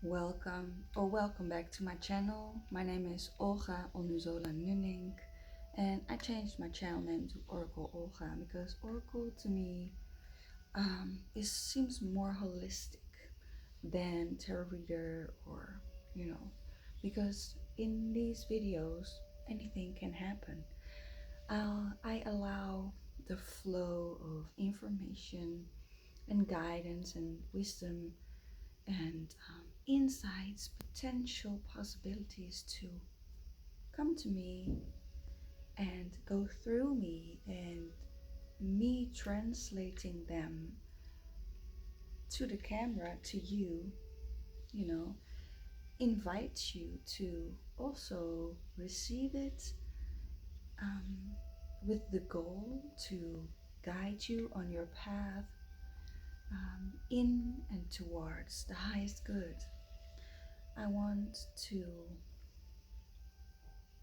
Welcome back to my channel. My name is Olga OLNUZOLA, and I changed my channel name to Oracle Olga because Oracle to me it seems more holistic than tarot reader, or you know, because in these videos anything can happen. I allow the flow of information and guidance and wisdom and insights, potential possibilities to come to me and go through me, and me translating them to the camera, to you, you know, invite you to also receive it, um, with the goal to guide you on your path, in and towards the highest good. I want to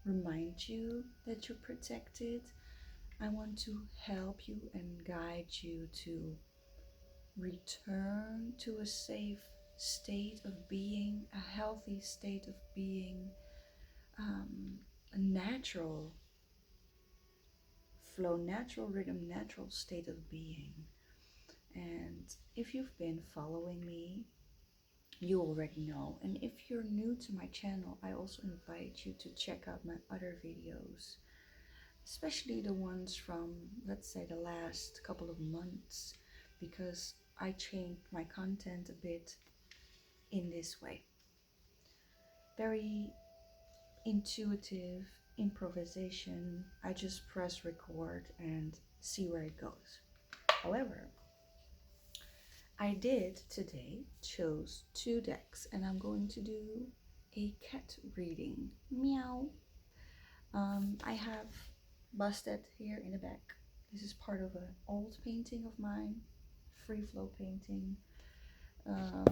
remind you that you're protected. I want to help you and guide you to return to a safe state of being, a healthy state of being, a natural flow, natural rhythm, natural state of being. And if you've been following me, you already know. And if you're new to my channel, I also invite you to check out my other videos, especially the ones from, let's say, the last couple of months, because I changed my content a bit in this way. Very intuitive improvisation. I just press record and see where it goes. However, I did today chose two decks, and I'm going to do a cat reading. Meow. I have Busted here in the back. This is part of an old painting of mine, free flow painting.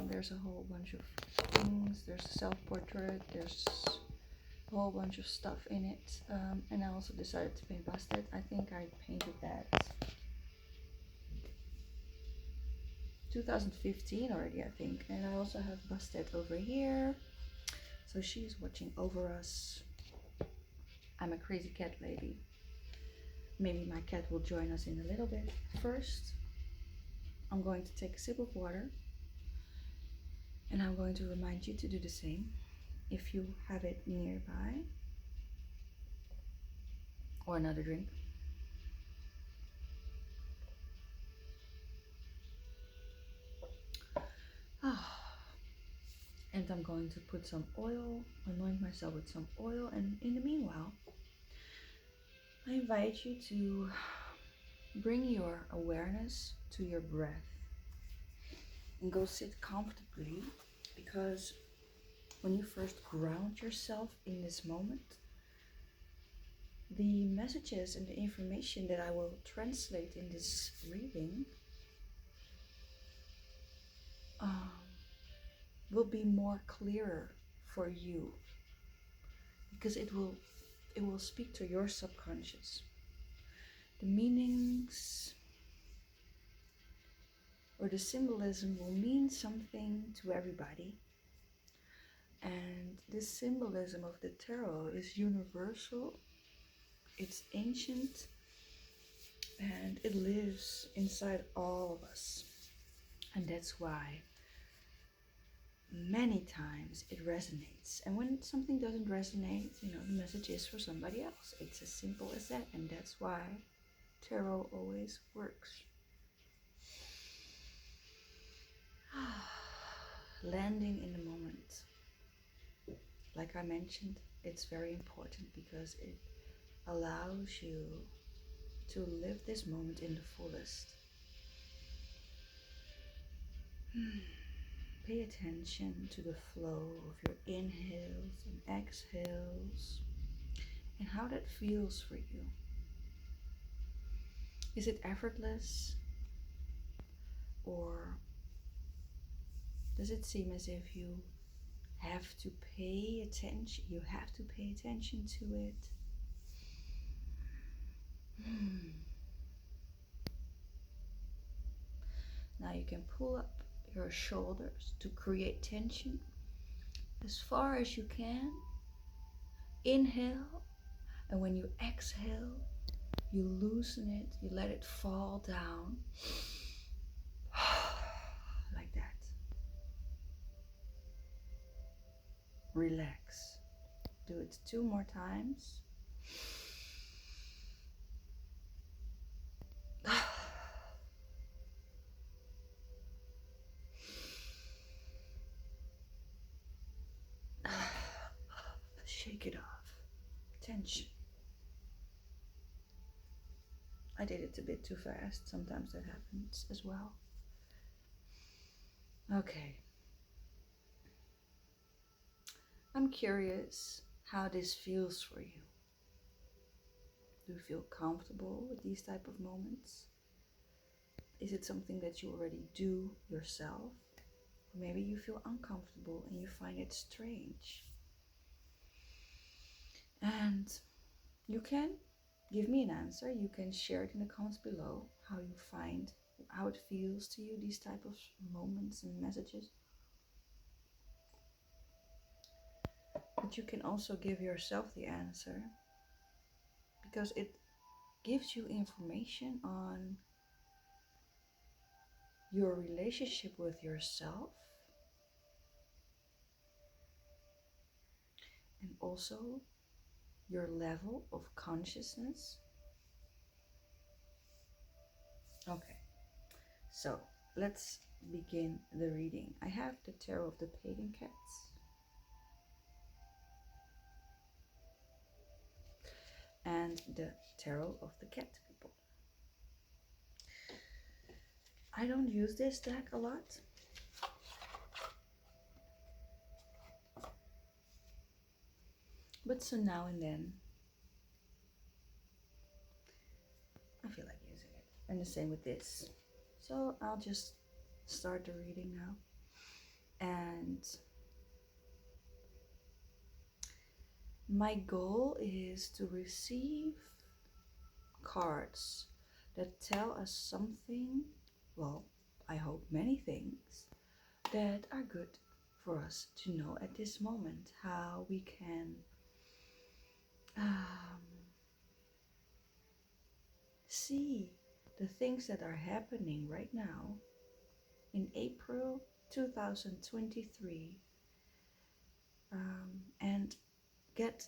There's a whole bunch of things. There's a self-portrait. There's a whole bunch of stuff in it. And I also decided to paint Busted. I think I painted that 2015 already, I think. And I also have Busted over here. So she's watching over us. I'm a crazy cat lady. Maybe my cat will join us in a little bit. First, I'm going to take a sip of water, and I'm going to remind you to do the same if you have it nearby, or another drink. And I'm going to put some oil, anoint myself with some oil, and in the meanwhile, I invite you to bring your awareness to your breath and go sit comfortably, because when you first ground yourself in this moment, the messages and the information that I will translate in this reading will be more clearer for you, because it will speak to your subconscious. The meanings or the symbolism will mean something to everybody, and this symbolism of the tarot is universal, it's ancient, and it lives inside all of us. And that's why many times it resonates. And when something doesn't resonate, the message is for somebody else. It's as simple as that. And that's why tarot always works. Landing in the moment. Like I mentioned, it's very important because it allows you to live this moment in the fullest. Pay attention to the flow of your inhales and exhales and how that feels for you. Is it effortless, or does it seem as if you have to pay attention? You have to pay attention to it. Now you can pull up your shoulders to create tension, as far as you can. Inhale, and when you exhale, you loosen it, you let it fall down. Like that. Relax. Do it 2 more times. Shake it off. Tension. I did it a bit too fast. Sometimes that happens as well. Okay. I'm curious how this feels for you. Do you feel comfortable with these type of moments? Is it something that you already do yourself? Or maybe you feel uncomfortable and you find it strange. And you can give me an answer. You can share it in the comments below how you find, how it feels to you, these type of moments and messages. But you can also give yourself the answer, because it gives you information on your relationship with yourself, and also your level of consciousness. Okay, so let's begin the reading. I have the Tarot of the Pagan Cats and the Tarot of the Cat People. I don't use this deck a lot, but so now and then I feel like using it. And the same with this. So I'll just start the reading now. And my goal is to receive cards that tell us something, well, I hope many things, that are good for us to know at this moment. How we can see the things that are happening right now in April 2023, and get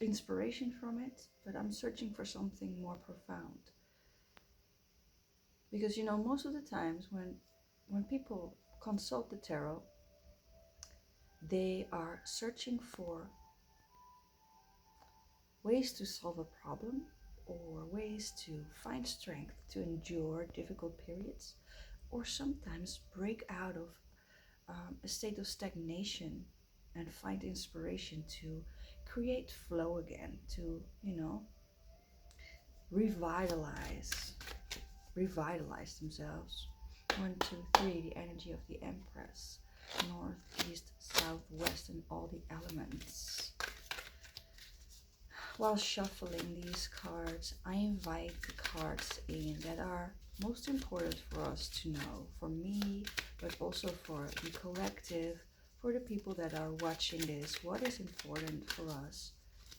inspiration from it. But I'm searching for something more profound, because you know, most of the times when people consult the tarot, they are searching for ways to solve a problem, or ways to find strength to endure difficult periods, or sometimes break out of a state of stagnation and find inspiration to create flow again, to, you know, revitalize themselves. 1, 2, 3, the energy of the Empress, north, east, south, west, and all the elements. While shuffling these cards, I invite the cards in that are most important for us to know, for me, but also for the collective, for the people that are watching this. What is important for us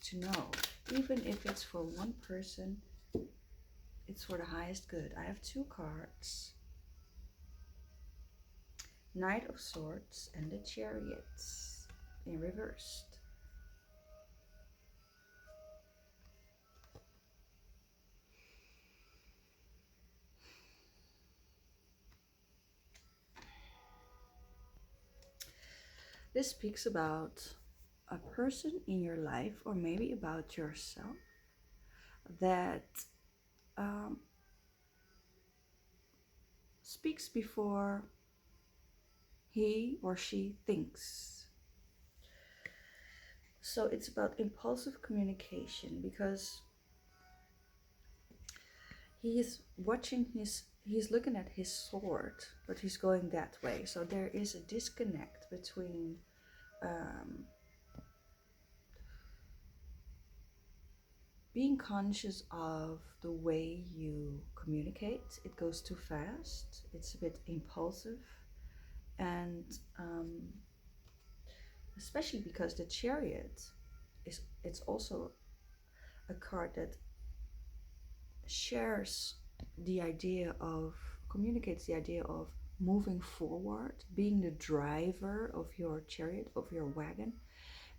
to know? Even if it's for one person, it's for the highest good. I have 2 cards. Knight of Swords and the Chariots in reversed. This speaks about a person in your life, or maybe about yourself, that speaks before he or she thinks. So it's about impulsive communication, because he's looking at his sword, but he's going that way. So there is a disconnect between being conscious of the way you communicate. It goes too fast, it's a bit impulsive, and and especially because the Chariot it's also a card that shares the idea of communicates the idea of moving forward, being the driver of your chariot, of your wagon.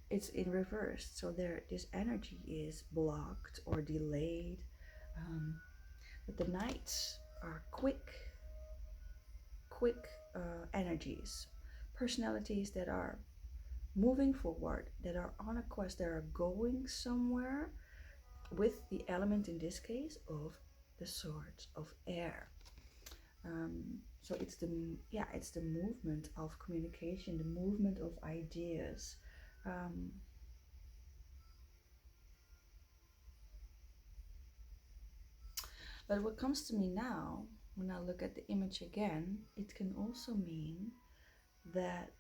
It's in reverse, so there this energy is blocked or delayed. But the knights are quick energies, personalities that are moving forward, that are on a quest, that are going somewhere, with the element in this case of the swords of air. So it's the movement of communication, the movement of ideas. Um, but what comes to me now, when I look at the image again, it can also mean that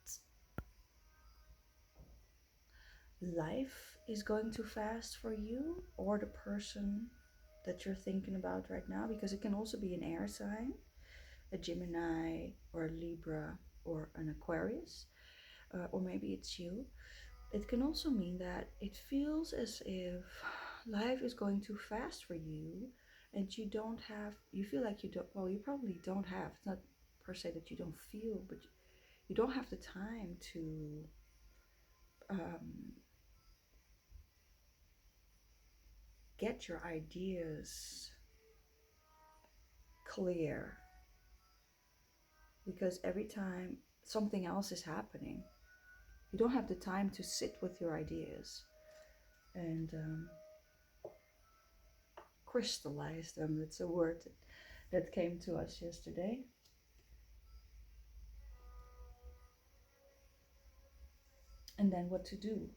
life is going too fast for you or the person that you're thinking about right now, because it can also be an air sign, a Gemini or a Libra or an Aquarius, or maybe it's you. It can also mean that it feels as if life is going too fast for you, and you feel like you don't, well, you probably don't have, it's not per se that you don't feel, but you don't have the time to um, get your ideas clear, because every time something else is happening, you don't have the time to sit with your ideas and crystallize them. That's a word that came to us yesterday. And then what to do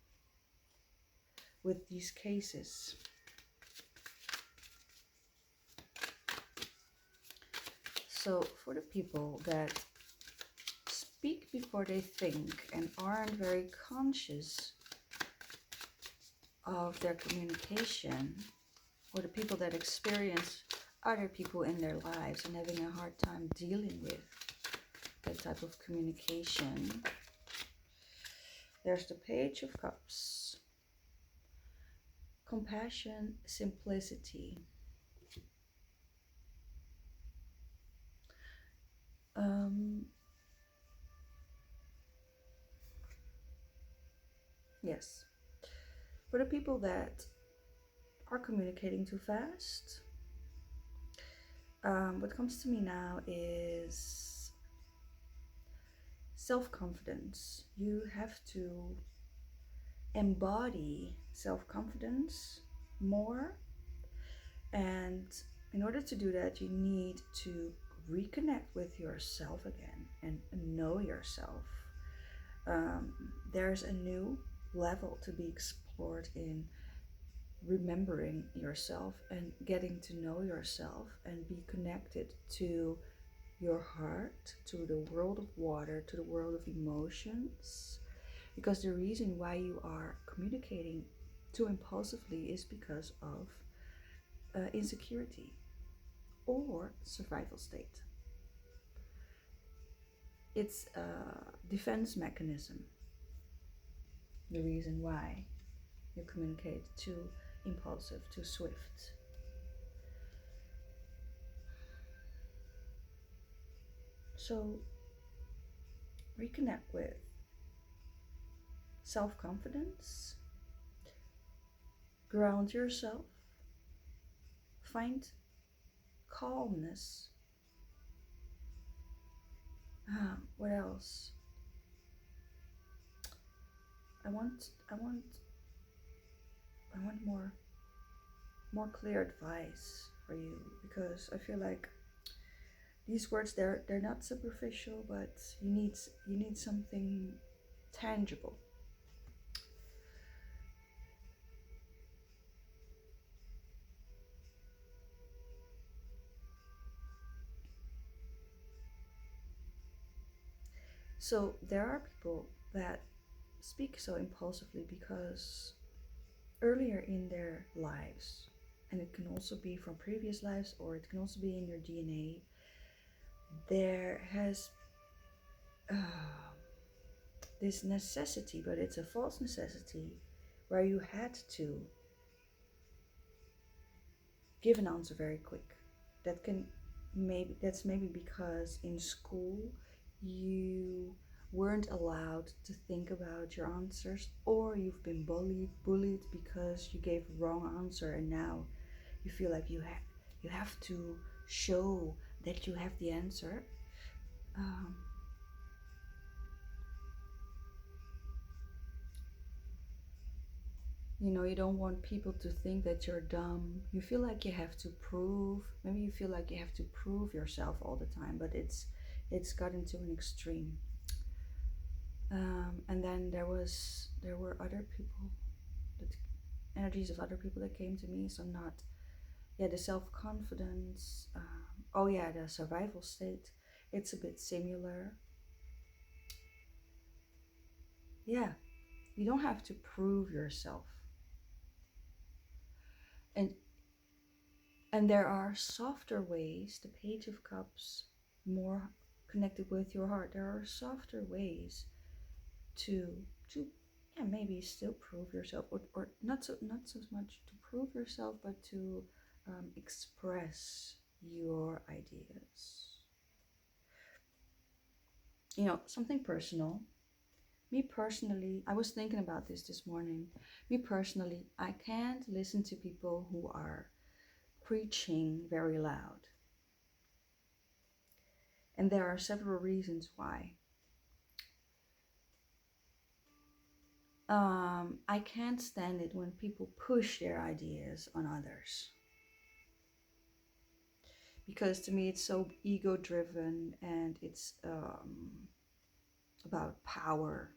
with these cases. So for the people that speak before they think and aren't very conscious of their communication, or the people that experience other people in their lives and having a hard time dealing with that type of communication, there's the Page of Cups. Compassion, simplicity. Yes. For the people that are communicating too fast, what comes to me now is self-confidence. You have to embody self-confidence more, and in order to do that, you need to reconnect with yourself again and know yourself. There's a new level to be explored in remembering yourself and getting to know yourself and be connected to your heart, to the world of water, to the world of emotions. Because the reason why you are communicating too impulsively is because of insecurity or survival state. It's a defense mechanism, the reason why you communicate too impulsive, too swift. So reconnect with self-confidence, ground yourself, find calmness. What else? I want more clear advice for you, because I feel like these words, they're not superficial, but you need something tangible. So there are people that speak so impulsively because earlier in their lives, and it can also be from previous lives, or it can also be in your DNA, there has this necessity, but it's a false necessity, where you had to give an answer very quick. That's maybe because in school you weren't allowed to think about your answers, or you've been bullied because you gave a wrong answer, and now you feel like you have to show that you have the answer. um, you don't want people to think that you're dumb. You feel like you have to prove, maybe you feel like you have to prove yourself all the time, but it's gotten to an extreme. And then there were other people, that energies of other people that came to me. So not, yeah, the self-confidence. Oh yeah, the survival state. It's a bit similar. Yeah, you don't have to prove yourself. And there are softer ways, the Page of Cups, more connected with your heart. There are softer ways to to yeah, maybe still prove yourself, or not so much to prove yourself, but to express your ideas. Something personal. Me personally, I was thinking about this morning. Me personally, I can't listen to people who are preaching very loud. And there are several reasons why. I can't stand it when people push their ideas on others. Because to me it's so ego driven, and it's about power.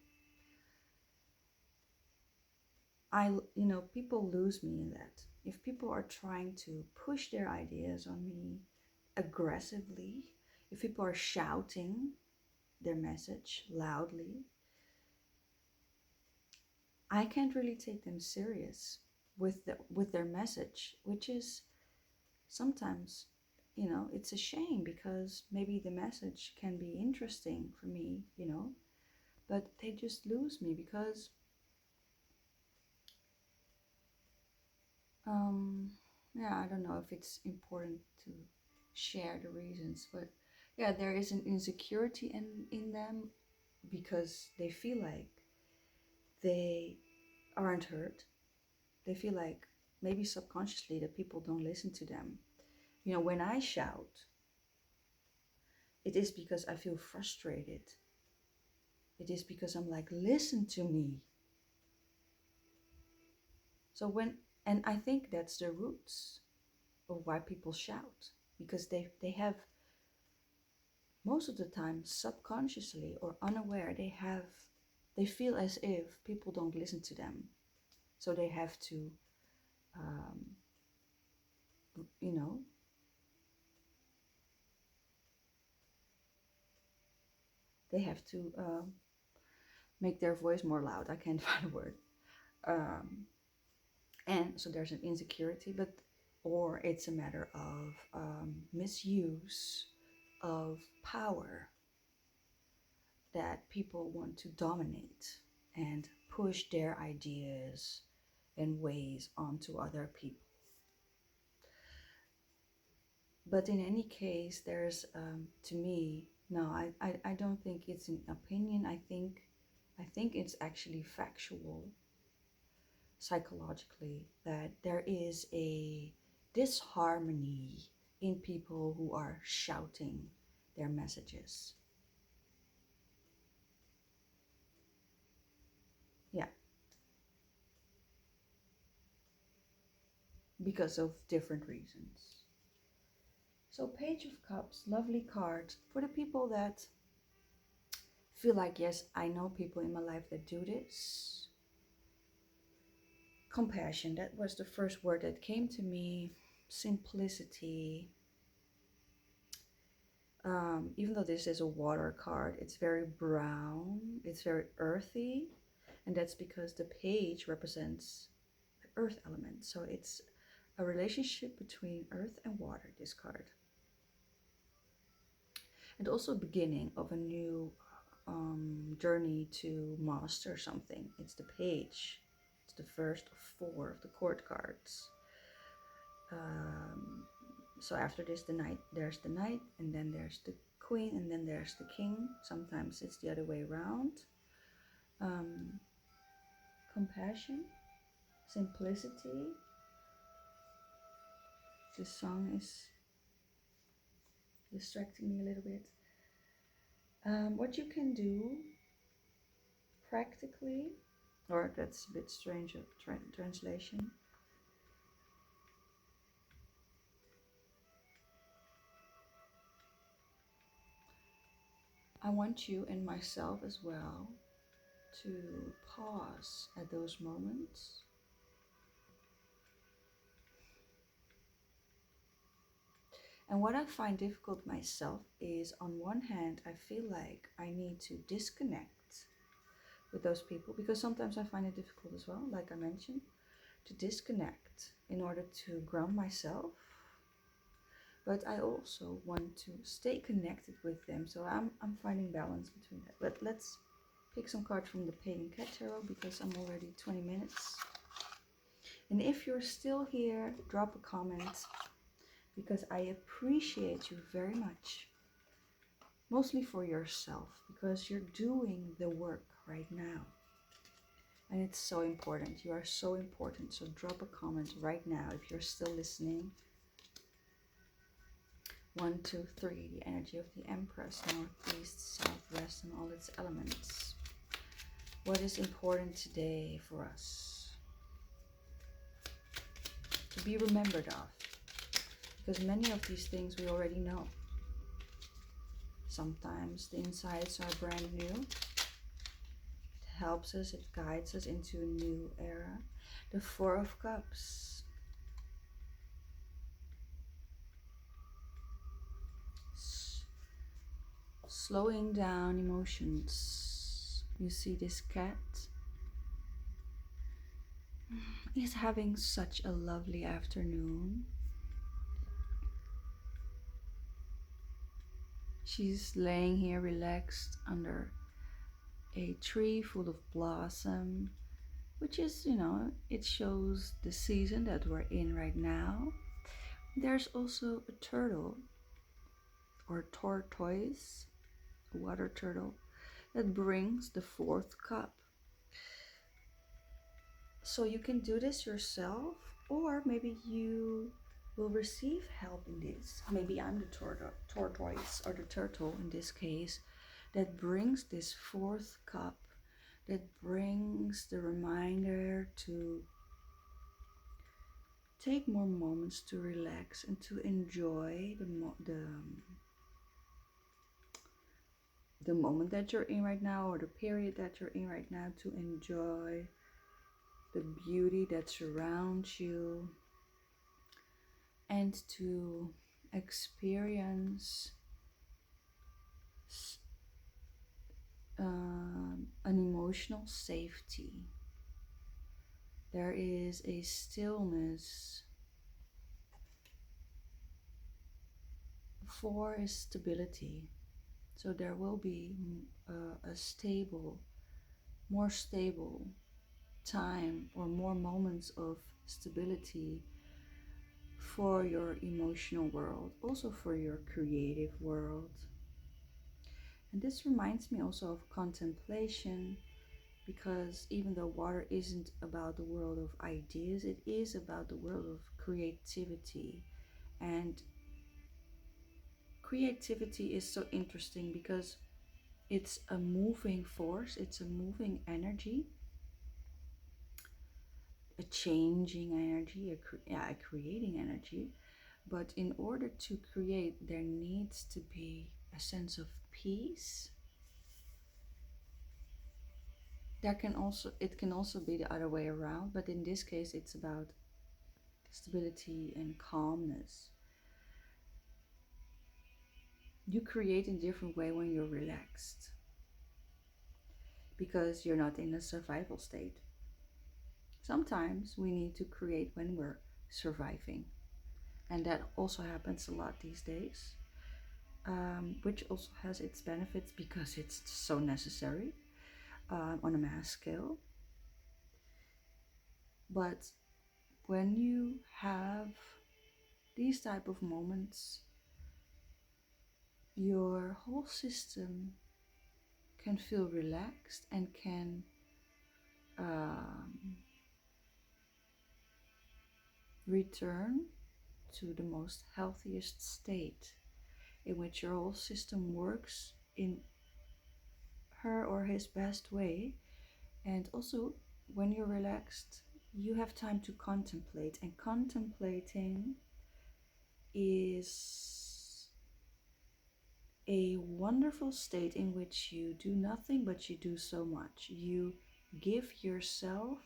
People lose me in that. If people are trying to push their ideas on me aggressively, if people are shouting their message loudly, I can't really take them serious with their message, which is sometimes, it's a shame, because maybe the message can be interesting for me, but they just lose me because yeah, I don't know if it's important to share the reasons, but yeah, there is an insecurity in them, because they feel like they aren't heard. They feel like, maybe subconsciously, that people don't listen to them. When I shout, it is because I feel frustrated. It is because I'm like, listen to me. So and I think that's the roots of why people shout, because they have, most of the time, subconsciously or unaware, they feel as if people don't listen to them. So they have to, um, you know, they have to make their voice more loud. I can't find a word. And so there's an insecurity, or it's a matter of misuse of power, that people want to dominate and push their ideas and ways onto other people. But in any case, there's, to me, no, I don't think it's an opinion. I think it's actually factual, psychologically, that there is a disharmony in people who are shouting their messages. Yeah, because of different reasons. So, Page of Cups, lovely card for the people that feel like, yes, I know people in my life that do this. Compassion, that was the first word that came to me. Simplicity. Even though this is a water card, it's very brown, it's very earthy, and that's because the page represents the earth element. So it's a relationship between earth and water, this card. And also beginning of a new journey to master something. It's the page. It's the first of four of the court cards. So after this, the knight, there's the knight, and then there's the queen, and then there's the king. Sometimes it's the other way around. Compassion, simplicity. This song is distracting me a little bit. What you can do practically, or that's a bit strange of translation. I want you and myself as well to pause at those moments. And what I find difficult myself is, on one hand, I feel like I need to disconnect with those people, because sometimes I find it difficult as well, like I mentioned, to disconnect in order to ground myself. But I also want to stay connected with them, so I'm finding balance between that. But let's pick some cards from the Pagan Cat Tarot, because I'm already 20 minutes. And if you're still here, drop a comment, because I appreciate you very much. Mostly for yourself, because you're doing the work right now. And it's so important. You are so important. So drop a comment right now if you're still listening. 1, 2, 3. The energy of the Empress, northeast, southwest, and all its elements. What is important today for us to be remembered of? Because many of these things we already know. Sometimes the insights are brand new. It helps us, it guides us into a new era. The Four of Cups. Slowing down emotions. You see this cat is having such a lovely afternoon. She's laying here relaxed under a tree full of blossom, which is, it shows the season that we're in right now. There's also a turtle or tortoise, a water turtle, that brings the fourth cup. So you can do this yourself, or maybe you will receive help in this. Maybe I'm the tortoise or the turtle in this case, that brings this fourth cup, that brings the reminder to take more moments to relax and to enjoy the moment that you're in right now, or the period that you're in right now, to enjoy the beauty that surrounds you, and to experience an emotional safety. There is a stillness. 4 is stability. So there will be a stable, more stable time, or more moments of stability for your emotional world, also for your creative world. And this reminds me also of contemplation, because even though water isn't about the world of ideas, it is about the world of creativity. And creativity is so interesting because it's a moving force, it's a moving energy, a changing energy, a creating energy. But in order to create, there needs to be a sense of peace. It can also be the other way around, but in this case it's about stability and calmness. You create in a different way when you're relaxed, because you're not in a survival state. Sometimes we need to create when we're surviving, and that also happens a lot these days. which also has its benefits because it's so necessary on a mass scale. But when you have these type of moments, your whole system can feel relaxed and can um, return to the most healthiest state in which your whole system works in her or his best way. And also, when you're relaxed, you have time to contemplate, and contemplating is a wonderful state in which you do nothing but you do so much. You give yourself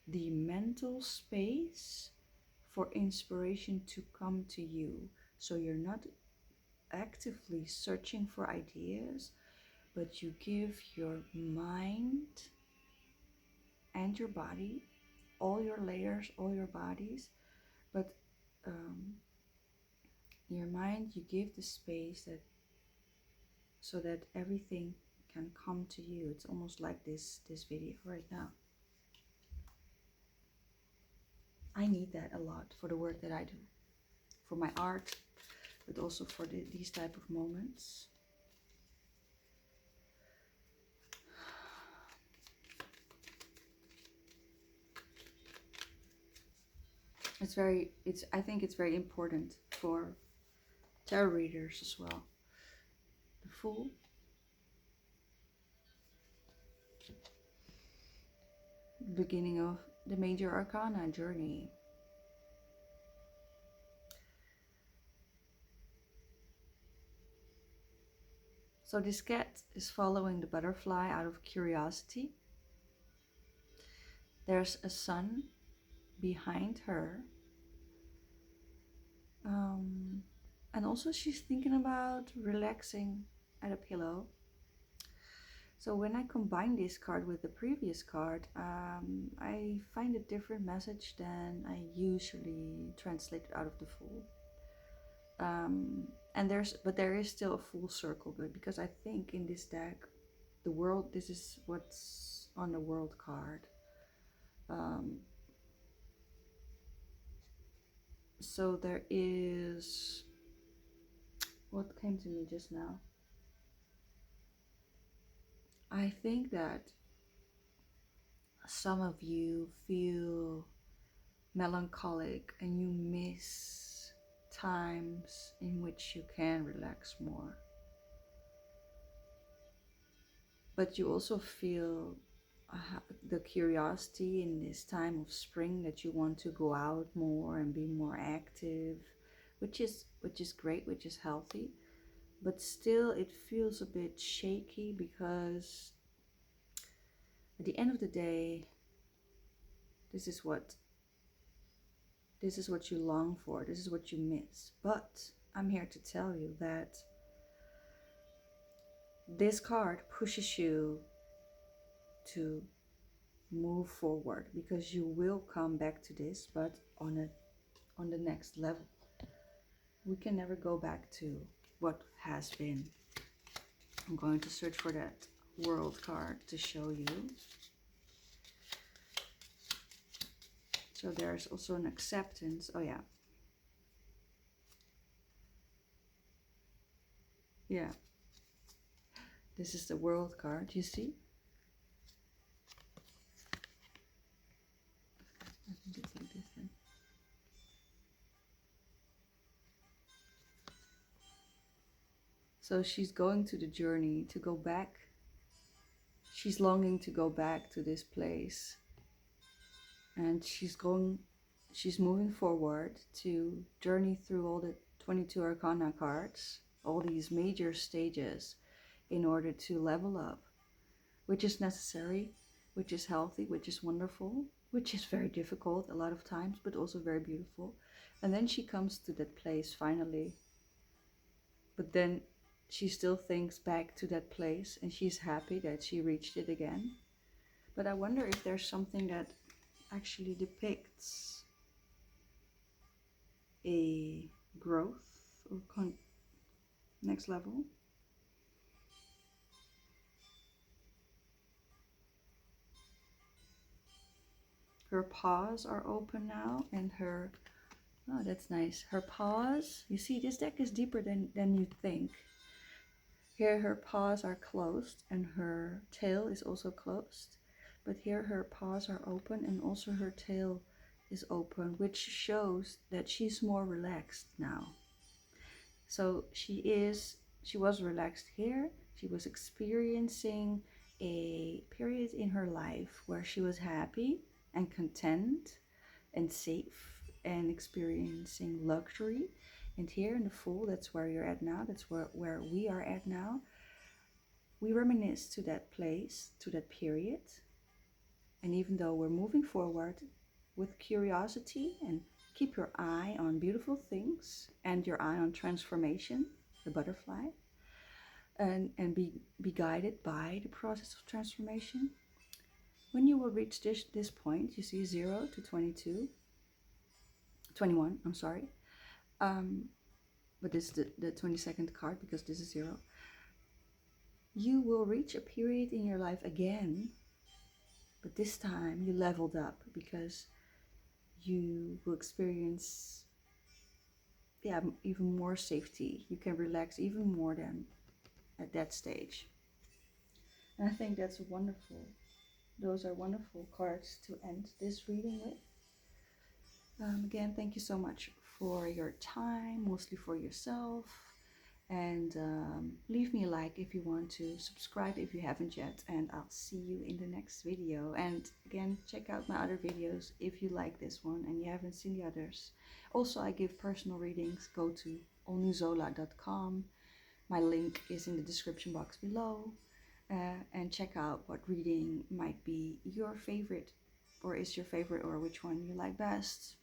the mental space for inspiration to come to you. So you're not actively searching for ideas, but you give your mind and your body, all your layers, all your bodies, but um, your mind, you give the space that so that everything can come to you. It's almost like this video right now. I need that a lot for the work that I do, for my art, but also for these type of moments. I think it's very important for tarot readers as well. The Fool, beginning of the major arcana journey. So this cat is following the butterfly out of curiosity. There's a sun behind her. And also she's thinking about relaxing at a pillow. So when I combine this card with the previous card, I find a different message than I usually translate out of the Fool. And there is still a full circle, but because I think in this deck, the world, this is what's on the world card. So there is, what came to me just now? I think that some of you feel melancholic and you miss times in which you can relax more. But you also feel the curiosity in this time of spring that you want to go out more and be more active, which is great, which is healthy. But still it feels a bit shaky because at the end of the day, this is what you long for, this is what you miss. But I'm here to tell you that this card pushes you to move forward, because you will come back to this, but on the next level. We can never go back to what has been. I'm going to search for that world card to show you. So there's also an acceptance. Oh yeah. Yeah. This is the world card, you see? I think it's like this then. So she's going to the journey to go back. She's longing to go back to this place. And she's moving forward to journey through all the 22 Arcana cards, all these major stages, in order to level up, which is necessary, which is healthy, which is wonderful, which is very difficult a lot of times, but also very beautiful. And then she comes to that place finally. But then she still thinks back to that place and she's happy that she reached it again. But I wonder if there's something that actually depicts a growth or Next level. Her paws are open now, and her, oh, that's nice. Her paws, you see, this deck is deeper than you think. Here her paws are closed and her tail is also closed. But here her paws are open and also her tail is open, which shows that she's more relaxed now. So she was relaxed here. She was experiencing a period in her life where she was happy and content and safe and experiencing luxury. And here in the Fool, that's where you're at now. That's where we are at now. We reminisce to that place, to that period. And even though we're moving forward with curiosity and keep your eye on beautiful things and your eye on transformation, the butterfly, and be guided by the process of transformation. When you will reach this point, you see 0 to 21, I'm sorry. But this is the 22nd card because this is 0. You will reach a period in your life again, but this time you leveled up because you will experience, yeah, even more safety. You can relax even more than at that stage. And I think that's wonderful. Those are wonderful cards to end this reading with. Again, thank you so much for your time, mostly for yourself. And leave me a like if you want to, subscribe if you haven't yet, and I'll see you in the next video. And again, check out my other videos if you like this one and you haven't seen the others. Also, I give personal readings. Go to OLNUZOLA.com. My link is in the description box below. And check out what reading might be your favorite, or is your favorite, or which one you like best.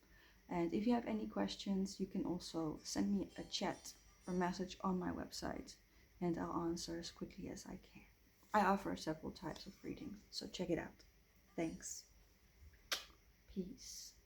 And if you have any questions, you can also send me a chat or message on my website, and I'll answer as quickly as I can. I offer several types of readings, so check it out. Thanks. Peace.